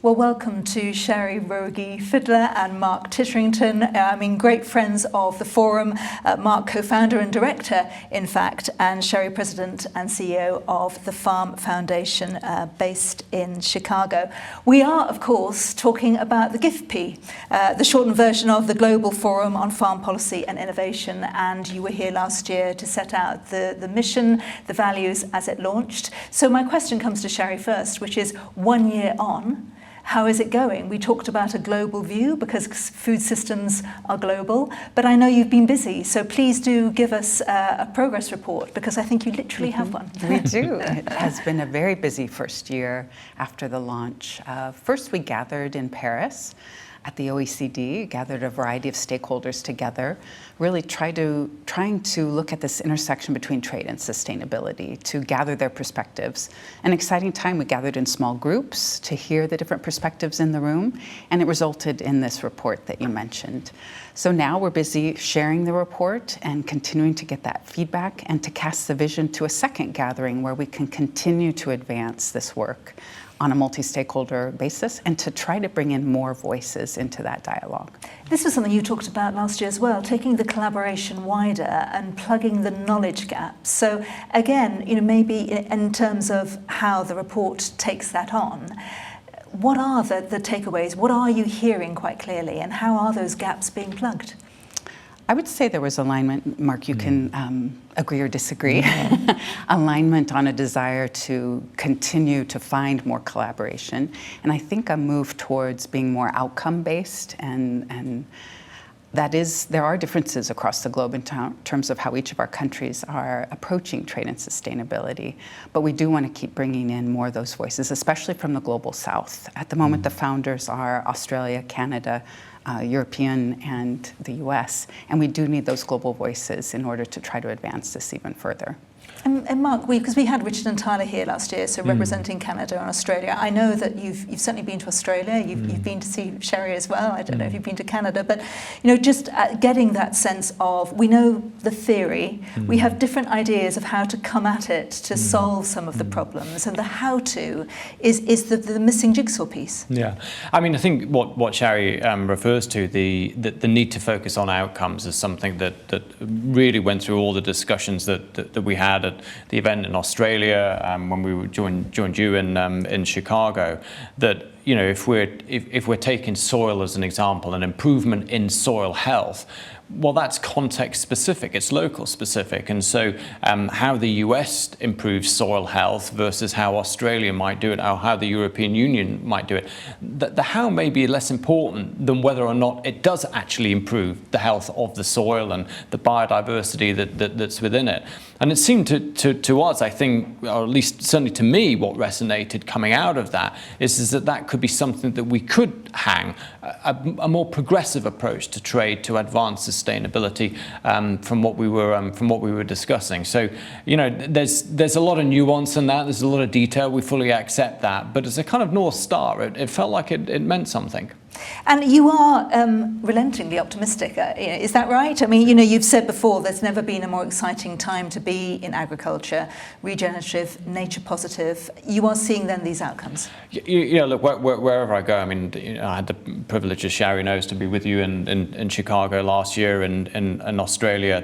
Well, welcome to Sherry Rogie-Fiddler and Mark Titterington. Great friends of the Forum. Mark, co-founder and director, in fact, and Sherry, president and CEO of the Farm Foundation, based in Chicago. We are, of course, talking about the GFFPI, the shortened version of the Global Forum on Farm Policy and Innovation. And you were here last year to set out the mission, the values as it launched. So my question comes to Sherry first, which is 1 year on. How is it going? We talked about a global view because food systems are global, but I know you've been busy, so please do give us a progress report because I think you literally have one. We do. It has been a very busy first year after the launch. First, we gathered in Paris at the OECD, gathered a variety of stakeholders together, really trying to look at this intersection between trade and sustainability, to gather their perspectives. An exciting time. We gathered in small groups to hear the different perspectives in the room, and it resulted in this report that you mentioned. So now we're busy sharing the report and continuing to get that feedback and to cast the vision to a second gathering where we can continue to advance this work on a multi-stakeholder basis and to try to bring in more voices into that dialogue. This was something you talked about last year as well, taking the collaboration wider and plugging the knowledge gaps. So again, maybe in terms of how the report takes that on, what are the takeaways? What are you hearing quite clearly and how are those gaps being plugged? I would say there was alignment. Mark, you can agree or disagree. Alignment on a desire to continue to find more collaboration. And I think a move towards being more outcome-based and that is, there are differences across the globe in terms of how each of our countries are approaching trade and sustainability. But we do want to keep bringing in more of those voices, especially from the global south. At the moment, the founders are Australia, Canada, European and the US, and we do need those global voices in order to try to advance this even further. And Mark, because we had Richard and Tyler here last year, so representing Canada and Australia. I know that you've certainly been to Australia, you've been to see Sherry as well, I don't know if you've been to Canada, but just getting that sense of, we know the theory, we have different ideas of how to come at it to solve some of the problems, and the how-to is the missing jigsaw piece. Yeah, I think what Sherry refers to, the need to focus on outcomes is something that really went through all the discussions that we had at the event in Australia when we joined you in Chicago. That if we're taking soil as an example, an improvement in soil health, well, that's context specific, it's local specific. And so how the US improves soil health versus how Australia might do it, or how the European Union might do it, the how may be less important than whether or not it does actually improve the health of the soil and the biodiversity that's within it. And it seemed to us, I think, or at least certainly to me, what resonated coming out of that is that could be something that we could hang a more progressive approach to trade to advance sustainability from what we were discussing. So there's a lot of nuance in that. There's a lot of detail. We fully accept that. But as a kind of North Star, it felt like it meant something. And you are relentingly optimistic, is that right? You've said before there's never been a more exciting time to be in agriculture, regenerative, nature positive. You are seeing then these outcomes. Look, wherever I go, I had the privilege, as Sherry knows, to be with you in Chicago last year and in Australia.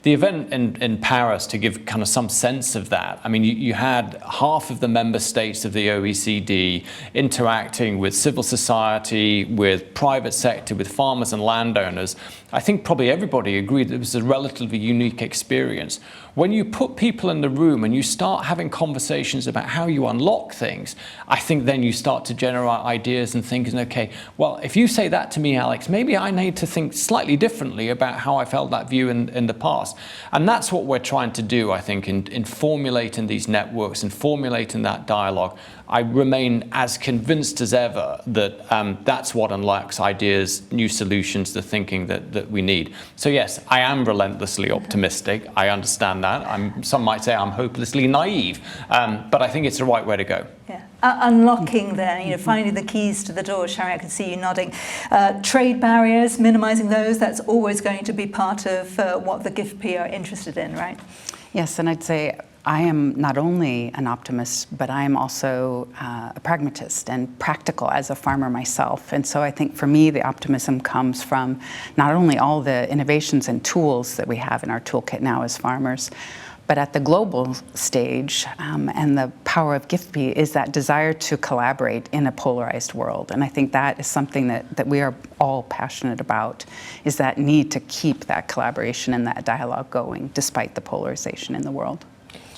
The event in Paris, to give kind of some sense of that, you had half of the member states of the OECD interacting with civil society, with private sector, with farmers and landowners. I think probably everybody agreed that it was a relatively unique experience. When you put people in the room and you start having conversations about how you unlock things, I think then you start to generate ideas and thinking, okay, well, if you say that to me, Alex, maybe I need to think slightly differently about how I felt that view in the past. And that's what we're trying to do, I think, in formulating these networks and formulating that dialogue. I remain as convinced as ever that that's what unlocks ideas, new solutions, the thinking that we need. So yes, I am relentlessly optimistic. I understand that. Some might say I'm hopelessly naive, but I think it's the right way to go. Yeah. Unlocking then, finding the keys to the door. Sherry, I can see you nodding. Trade barriers, minimizing those, that's always going to be part of what the GFFPI are interested in, right? Yes, and I'd say I am not only an optimist, but I am also a pragmatist and practical as a farmer myself. And so I think for me, the optimism comes from not only all the innovations and tools that we have in our toolkit now as farmers, but at the global stage, and the power of GFFPI is that desire to collaborate in a polarized world. And I think that is something that we are all passionate about, is that need to keep that collaboration and that dialogue going despite the polarization in the world.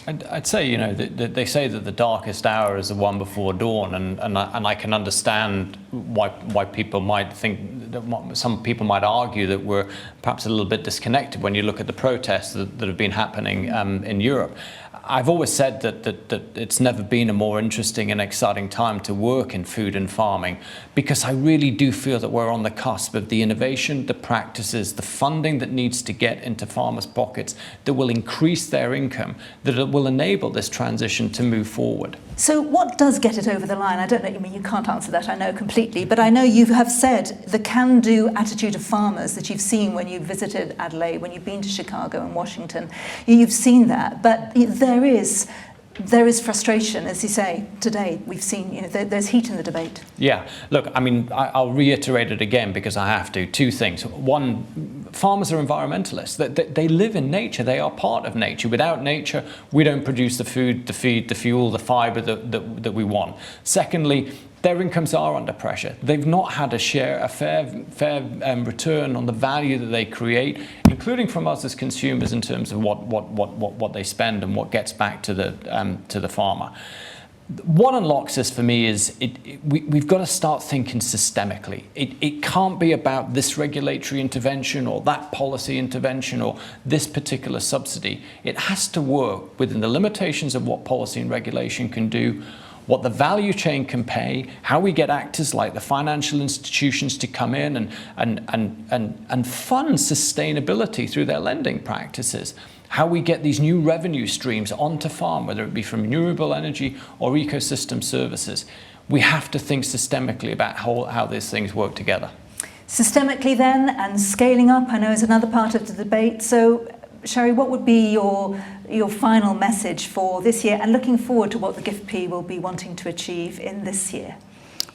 I'd say, you know, they say that the darkest hour is the one before dawn, and I can understand why people might think, that some people might argue that we're perhaps a little bit disconnected when you look at the protests that have been happening in Europe. I've always said that it's never been a more interesting and exciting time to work in food and farming, because I really do feel that we're on the cusp of the innovation, the practices, the funding that needs to get into farmers' pockets that will increase their income, that it will enable this transition to move forward. So what does get it over the line? I don't know, I mean, you can't answer that, I know completely, but I know you have said the can-do attitude of farmers that you've seen when you've visited Adelaide, when you've been to Chicago and Washington. You've seen that, but there is frustration, as you say, today. We've seen, you know, there's heat in the debate. Yeah, look, I mean, I'll reiterate it again because I have to. Two things. One, farmers are environmentalists. They live in nature. They are part of nature. Without nature, we don't produce the food, the feed, the fuel, the fiber that we want. Secondly, their incomes are under pressure. They've not had a fair return on the value that they create, including from us as consumers in terms of what they spend and what gets back to the farmer. What unlocks this for me is we've got to start thinking systemically. It can't be about this regulatory intervention or that policy intervention or this particular subsidy. It has to work within the limitations of what policy and regulation can do, what the value chain can pay, how we get actors like the financial institutions to come in and fund sustainability through their lending practices, how we get these new revenue streams onto farm, whether it be from renewable energy or ecosystem services. We have to think systemically about how these things work together. Systemically then, and scaling up, I know, is another part of the debate. So, Sherry, what would be your final message for this year and looking forward to what the GFFPI will be wanting to achieve in this year?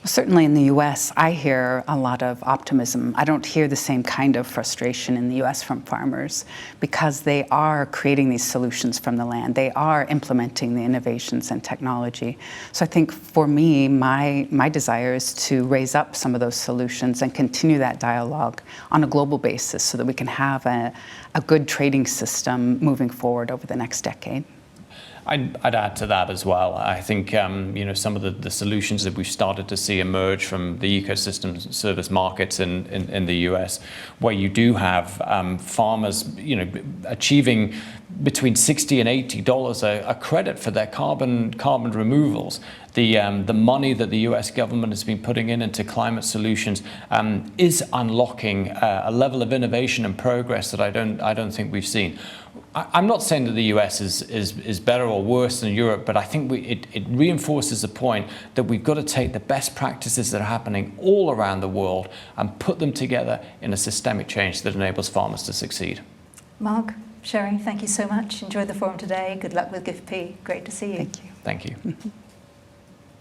Well, certainly in the US, I hear a lot of optimism. I don't hear the same kind of frustration in the US from farmers because they are creating these solutions from the land. They are implementing the innovations and technology. So I think for me, my desire is to raise up some of those solutions and continue that dialogue on a global basis so that we can have a good trading system moving forward over the next decade. I'd add to that as well. I think you know, some of the solutions that we've started to see emerge from the ecosystem service markets in the US, where you do have farmers, you know, achieving between $60 and $80 a credit for their carbon removals. The money that the US government has been putting into climate solutions is unlocking a level of innovation and progress that I don't think we've seen. I'm not saying that the US is better or worse than Europe, but I think it reinforces the point that we've got to take the best practices that are happening all around the world and put them together in a systemic change that enables farmers to succeed. Mark, Sherry, thank you so much. Enjoyed the forum today. Good luck with GFFPI. Great to see you. Thank you. Thank you.